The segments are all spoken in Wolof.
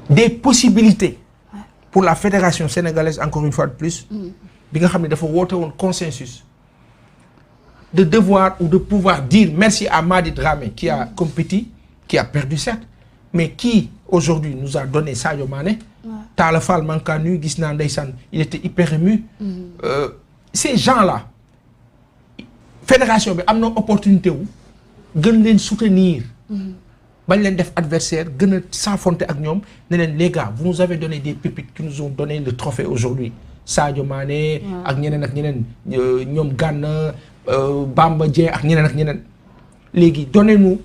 des possibilités pour la fédération sénégalaise encore une fois de plus bi nga xam ne dafa woote woon consensus de devoir ou de pouvoir dire merci à Madi Dramé qui a compéti qui a perdu certes mais qui aujourd'hui nous a donné Sadio Mané Talla Fall manka nuy gis naa ndeysaan il était hyper ému ces gens-là fédération bi am na opportunité wu gën leen soutenir bañ leen def adversaire gën a s'affronter ak ñoom ne leen les gars vous nous avez donné des pépites qui nous ont donné le trophée aujourd'hui Sadio Mané ak ñeneen ñoom Gana Bamba Dieng ak ñeneen léegi donnez-nous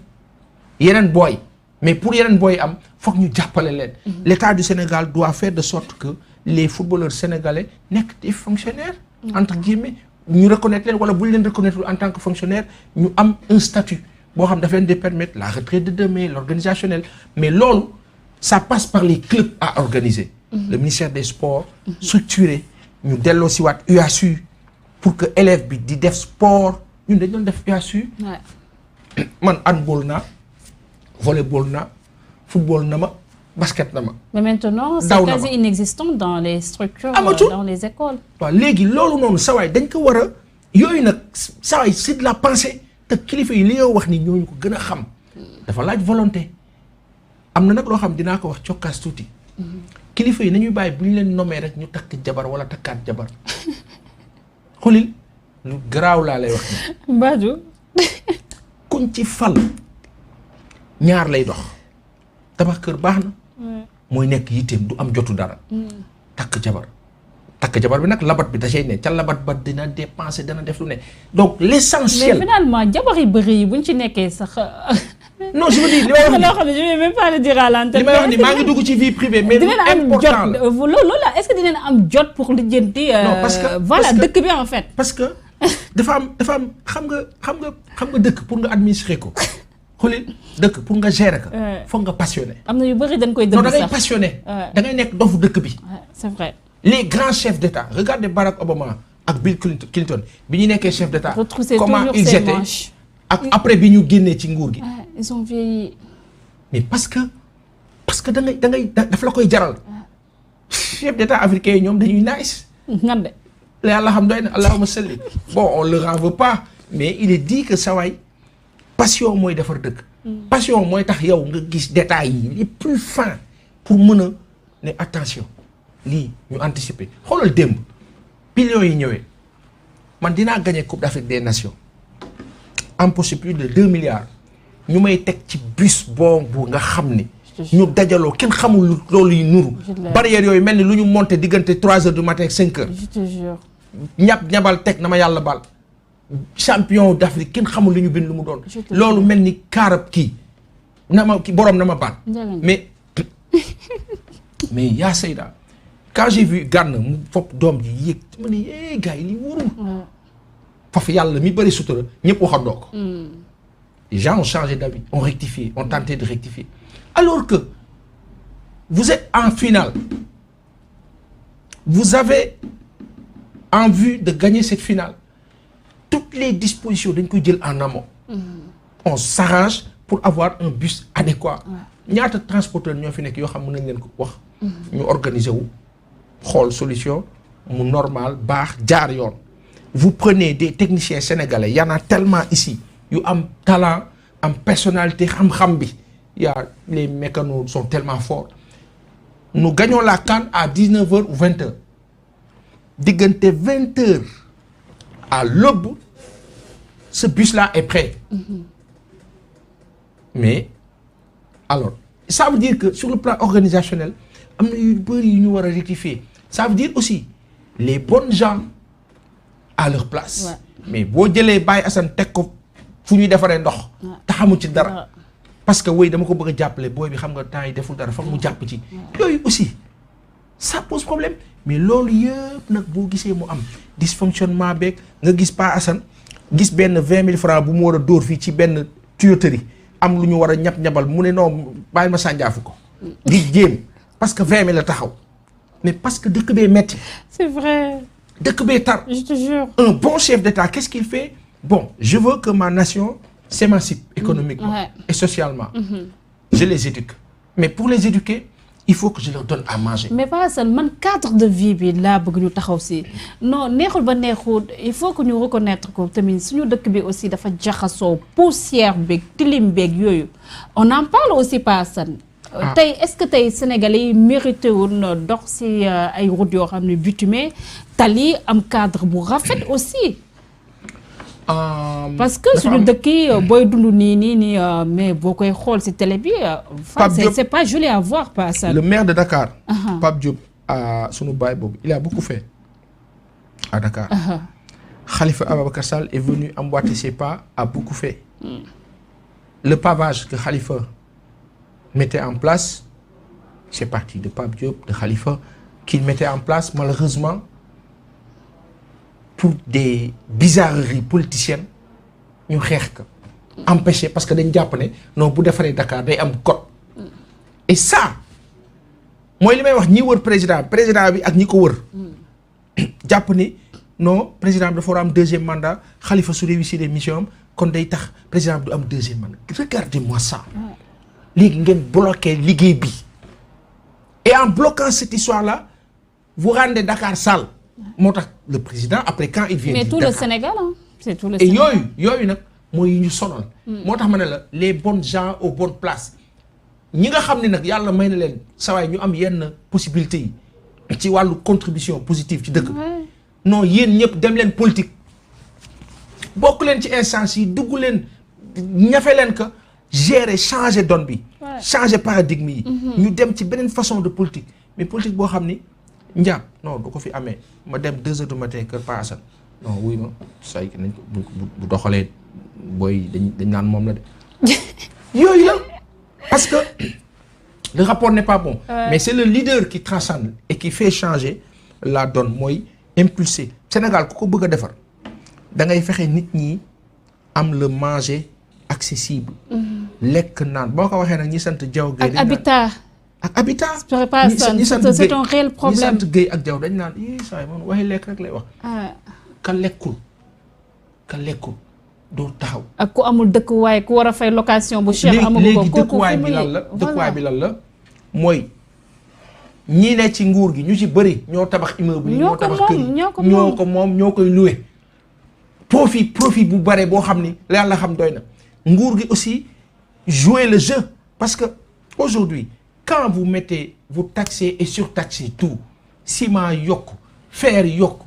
yeneen booy mais pour yeneen booy am foog ñu jàppale leen l'État du Sénégal doit faire de sorte que les footballeurs sénégalais nekk des fonctionnaires entre guillemets ñu reconnaître leen wala bu ñu leen reconnaître en tant que fonctionnaire ñu am un statut boo xam dafa leen di permettre la retraite de demain l'organisationnel mais loolu ça passe par les clubs à organiser le ministère des sports structuré ñu delloo si waat UASU pour que élève bi di def sport ñun dañ doon def UASU man handball naa volleyball na football na ma basket na ma. mais maintenant c'est quasi inexistant dans les structures dans les écoles. waaw léegi loolu noonu sawaay dañ ko war a yooyu nag sawaay c'est de la pensée te kilifa yi li nga wax ni ñooñu ko gën a xam dafa laaj volonté am na nag loo xam dinaa ko wax cokkaas tuuti kilifa yi nañuy bàyyi bu ñu leen nommé rek ñu takk jabar wala takkaat jabar xulil lu garaaw laa lay wax ni Badou kuñ ci fal ñaar lay dox tabax kër baax na mooy nekk yitteem du am jotu dara takk jabar bi nag labat bi da cay ne ca labat ba dina dépenser dana def lu ne donc l'essentiel mais finalement jabar yi bëri yi buñ ci nekkee sax non je veux dire li may wax loo xam ne je vais même pas le dire à l'antenne li may wax ni maa ngi dugg ci vie privée mais lu important la loolu la est-ce que dinañ am jot pour lijjanti parce que voilà dëkk bi en fait parce que dafa am xam nga dëkk pour nga administrer ko xulil dëkk pour nga gérer ko foog nga passionné am na yu bëri dañ koy dëgg non da sax ngay passionné da ngay nekk dofu dëkk bi c'est vrai les grands chefs d'État regardez Barack Obama ak Bill Clinton bi ñu nekkee chef d'État comment ils étaient ak après bi ñu génnee ci nguur gi ils ont vieilli mais parce que da ngay daf la koy jaral chef d'État africain yi ñoom dañuy nice ngande la yàlla xam doy na allahumma salli bon on leur en veut pas mais il est dit que sawaay passion mooy defar dëkk passion mooy tax yow nga gis détails yi les plus fins pour mën a ne attention lii ñu anticiper xoolal démb millions yi ñëwee man dinaa gagner Coupe d'Afrique des Nations empoché plus de 2 milliards ñu may teg ci bus boobu nga xam ni ñu dajaloo kenn xamul loolu yi nuru barrières yooyu mel ni lu ñu monté diggante 3 heures du matin ak 5 heures je te jure ñabal teg na ma yàlla baal champion d'Afrique kenn xamul li ñu bind lu mu doon loolu mel ni kaarab kii boroom na ma baal mais yaa Seyda quand j'ai vu Gana mu fopp doom ji yéeg ma ne gars yi li wóorul foofu yàlla mi bëri sutura ñëpp waxandoo ko les gens ont changé d'avis ont rectifié ont tenté de rectifier alors que vous êtes en finale vous avez en vue de gagner cette finale toutes les dispositions dañ koy jël en amont on s'arrange pour avoir un bus adéquat ñaata transporteur ñoo fi nekk yoo xam mën nañ leen ko wax ñu organiser wu xool solution mu normal baax jaar yoon vous prenez des techniciens sénégalais y en a tellement ici yu am talent am personnalité xam-xam bi les mécanos sont tellement forts nous gagnons la CAN à 19h ou 20h diggante 20h à l'aube ce bus-là est prêt mais alors ça veut dire que sur le plan organisationnel am na yu bëri yu ñu war a rectifier ça veut dire aussi les bonnes gens à leur place mais boo jëlee Baye Assane teg ko fu ñuy defaree ndox te xamul ci dara parce que wéy dama ko bëgg a jàppale booy bi xam nga temps yi deful dara foog mu jàpp ci yooyu aussi ça pose problème mais loolu yëpp nag boo gisee mu am dysfonctionnement beeg nga gis Pa Assane gis benn 20 000 francs bu mu war a dóor fii ci benn tuyauterie am lu ñu war a ñab-ñabal mu ne non bàyyi ma sànjaafu ko di jéem parce que 20 000 la taxaw mais parce que dëkk bee metti c'est vrai dëkk bee tar je te jure un bon chef d'État qu'est-ce qu'il fait bon je veux que ma nation s'émancipe économiquement et socialement je les éduque mais pour les éduquer il faut que je leur donne à manger. mais pas seulement cadre de vie bi laa bëgg ñu taxaw si non neexul ba neexul il faut que ñu reconnaître ko tamit suñu dëkk bi aussi dafa jaxasoo poussière beeg tilim beeg yooyu on en parle aussi pas seulement. tey est-ce que tey Sénégalais yi mérité woon dox si ay routes yoo xam ne bitumé tali am cadre bu rafet aussi. parce que suñu dëkk yi booy dund nii mais boo koy xool ci télé bi. c'est pas joli à voir pas ça. le maire de Dakar. Pape Diop sunu baay boobu il a beaucoup fait à Dakar. Khalifa Ababacar Sall est venu emboîter ses pas, a beaucoup fait. Le pavage que Khalifa mettait en place, c'est parti de Pape Diop, de Khalifa, qu'il mettait en place malheureusement. Pour des bizarreries politiciennes ñu xeex ko empêché parce que dañ jàpp ne non bu defaree Dakar day am code et ça mooy li may wax ñi wër président bi ak ñi ko wër jàpp ni non président bi dafa war a am deuxième mandat Khalifa su réussir des missions am kon day tax président bi du am deuxième mandat regardez-moi ça léegi ngeen bloqué liggéey bi et en bloquant cette histoire là vous rendez Dakar sale. moo tax le président après quand il vient. mais tout Dakar, le Sénégal hein? C'est tout le Sénégal. et yooyu nag mooy ñu sonal. moo tax ma ne la les bonnes gens aux bonnes places ñi nga xam ne nag yàlla may na leen sawaay ñu am yenn possibilités yi ci wàllu contribution positive ci dëkk bi. non yéen ñëpp dem leen politique bokk leen ci instance yi dugg leen ñafe leen que gérer changer donne bi. changer paradigme yi. ñu dem ci beneen façon de politique mais politique boo xam ni. Ndiab non du ko fi amee ma dem 2 heures du matin kër Pa Assane non wuy ma say nañ ko bu doxalee booy dañ naan moom la de yooyu la parce que le rapport n'est pas bon mais c'est le leader qui transcende et qui fait changer la donne mooy impulser Sénégal ku ko bëgg a defar da ngay fexe nit ñi am le manger accessible lekk naan boo ko waxee nag ñi sant Diaw Gueye ak habitat ak habitat c'est un réel problème ñi sant Gueye ak Diaw dañ naan saa yi moom waxi lekk rek lay wax. ka lekkul doo taxaw. ak ku amul dëkkuwaay ku war a fay location bu cher. amagu ko léegi dëkkuwaay bi lan la mooy ñi ne ci nguur gi ñu ci bëri ñoo tabax immeuble yi. ñoo tabax kër yi ñoo ko moom ñoo koy loué. profit bu bare boo xam ni yàlla xam doy na nguur gi aussi jouer le jeu parce que aujourd'hui quand vous taxez et surtaxez tout ciment yokk fer yokk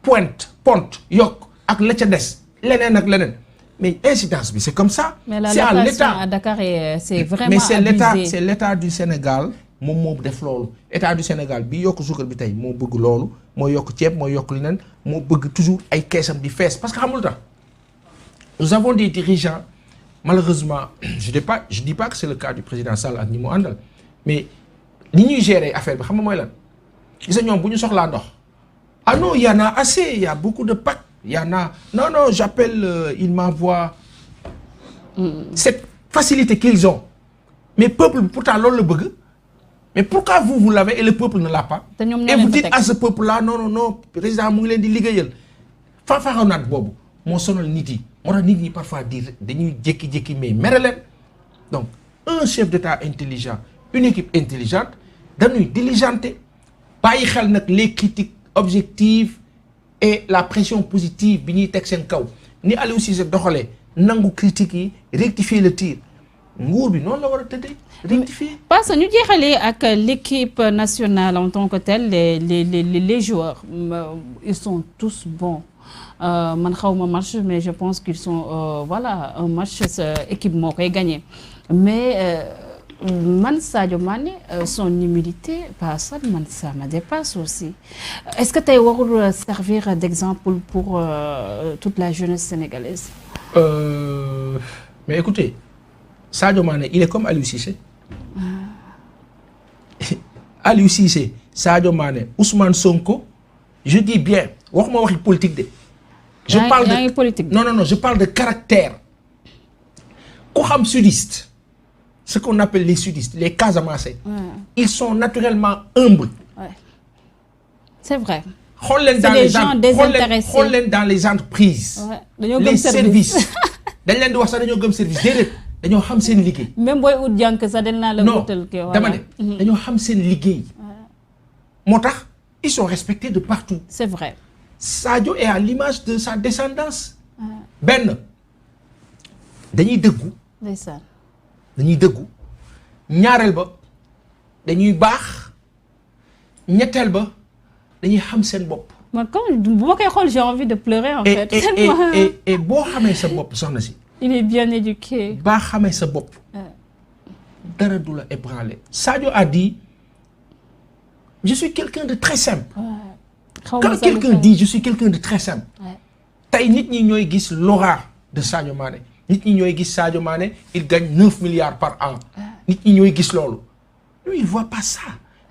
pont yokk ak la ca des leneen ak leneen mais incidence bi c'est comme ça. mais la c'est à location l'État à Dakar c'est vraiment mais c'est l'État du Sénégal moom moo def loolu État du Sénégal bi yokk suukar bi tey moo bëgg loolu moo yokk ceeb moo yokk leneen moo bëgg toujours ay keesam di fees parce que xamul tax nous avons des dirigeants malheureusement je dis pas que c'est le cas du président Sall ak ñi mu àndal. mais ni ñuy gérer affaire bi xam nga mooy lan gis nga ñoom bu ñu soxlaa ndox ah non il y en a assez il y a beaucoup de packs il y en a non j'appelle il m'envoie cette facilité qu'ils ont mais peuple bi pourtant loolu la bëgg mais pourquoi vous l'avez et le peuple ne l'a pas et vous dites à ce peuple là non président mu ngi leen di liggéeyal faafaxanaat boobu moo sonal nit yi moo tax nit ñi parfois dire dañuy jékki-jékki mais mere leen donc un chef d'État intelligent une équipe intelligente dañuy diligenter bàyyi xel nag les critiques objectives et la pression positive bi ñuy teg seen kaw ni Aliou Cissé doxalee nangu critiques yi rectifier le tir nguur bi noonu la war a tëddee rectifier. parce que ñu jeexalee ak l'équipe nationale en tant que telle les joueurs ils sont tous bons man xawma match mais je pense qu'ils sont voilà un match sa équipe moo koy gagné mais. Man Sadio Mané son humilité ça me dépasse aussi est-ce que tey warul servir d'exemple pour toute la jeunesse sénégalaise. Mais écoutez Sadio Mané il est comme Aliou Cissé. Aliou Cissé Sadio Mané Ousmane Sonko je dis bien waxuma waxi politique de. je parle de politique. non je parle de caractère ku xam sudiste. Ce qu'on appelle les sudistes, les Casamançais, ils sont naturellement humbles. Ouais. C'est vrai. C'est des gens désintéressés. Xool leen dans les entreprises. Ouais. Les services. dañ leen di wax sax dañoo gëm service déedéet dañoo xam seen liggéey. même booy ut jànk sax dañ naa la wutal ke non dama ne dañoo xam seen liggéey. moo tax ils sont respectés de partout. c'est vrai. Sadio est à l'image de sa descendance. benn dañuy dëggu. ndeysaan. dañuy dëggu ñaareel ba dañuy baax ñetteel ba dañuy xam seen bopp. man comme bu ma koy xool j'ai envie de pleurer en fait. et boo xamee sa bopp soxna si. il est bien éduqué. baa xamee sa bopp. dara du la ébranler. Sadio a dit je suis quelqu'un de très simple. quand quelqu'un dit je suis quelqu'un de très simple. tey nit ñi ñooy gis l'aura de Sadio Mané. nit ñi ñooy gis Sadio Mané il gagne 9 milliards par an. nit ñi ñooy gis loolu. lui il voit pas ça.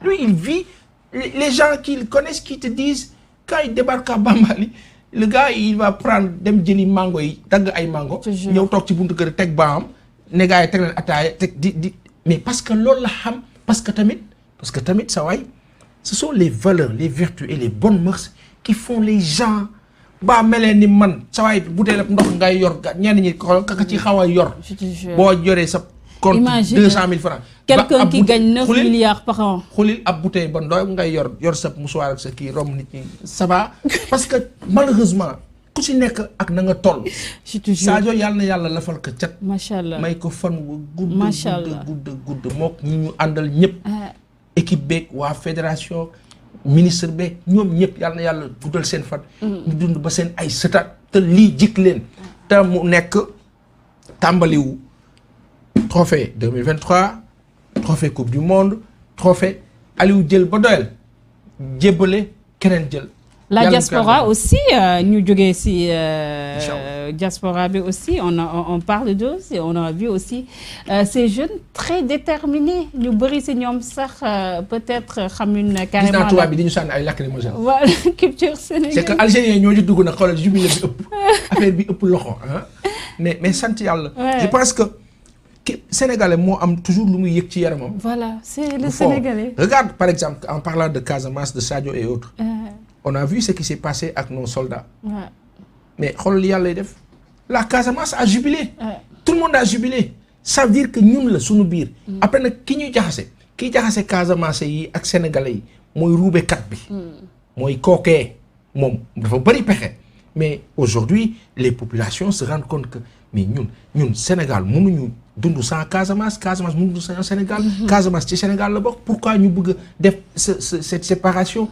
lui il vit les gens qui le connaissent qui te disent quand il débarque à Bambali le gars il va prendre dem jëli mango yi dagg ay mango. ñëw toog ci buntu kër teg baam ne gars yi teg leen ataaya teg di mais parce que loolu la xam parce que tamit sa waay ce sont les valeurs les vertus et les bonnes mœurs qui font les gens. baa melee ni man sa waay bouteille ndox ngay yor ñenn ñi kaka ci xaw a yor. boo yoree sa compte 200 000 francs. quelqu'un qui gagne 9 milliards par an. xulil ab bouteille ba ndox ngay yor sa mouchoir ak sa kii romb nit ñi ça va parce que malheureusement ku ci nekk ak na nga toll. Sadio yàlla na yàlla lafal ko cat. macha allah may ko fan wu gudd. macha allah gudd mook ñi ñu àndal ñëpp. équipe beeg waa fédération. ministre beeg ñoom ñëpp yàlla na yàlla guddal seen fan. ñu dund ba seen ay sëtaat te lii jik leen. te mu nekk tàmbaliwu trophée 2023 trophée coupe du monde trophée Aliou jël ba doyal jébbale keneen jël. la diaspora aussi ñu jógee ci diaspora bi aussi on parle d'eux et on a vu aussi ces jeunes très déterminés ñu bëri ci ñoom sax peut-être xamuñ carrément. gis naa tubaab bi di ñu sànni ay lacrymogène. voilà culture sénégalaise. c'est que algériens ñoo ci dugg nag xoolal jubilé bi ëpp affaire bi ëpp loxo mais sant yàlla. je pense que Sénégalais moo am toujours lu muy yëg ci yaramam. voilà c'est le Sénégalais. regarde par exemple en parlant de Casamance de Sadio et autres. on a vu ce qui s'est passé avec nos soldats. mais xoolal yàlla def la Casamance a jubilé. tout le monde a jubilé. ça veut dire que ñun la suñu biir. après nag ki ñuy jaxase Casamance yi ak sénégalais yi mooy ruubekat bi. mooy kookee moom dafa bëri pexe. mais aujourd'hui les populations se rendent compte que mais ñun Sénégal mënuñu dund sans Casamance mënuñu dund sans Sénégal. Casamance ci Sénégal la bokk pourquoi ñu bëgg def cette séparation.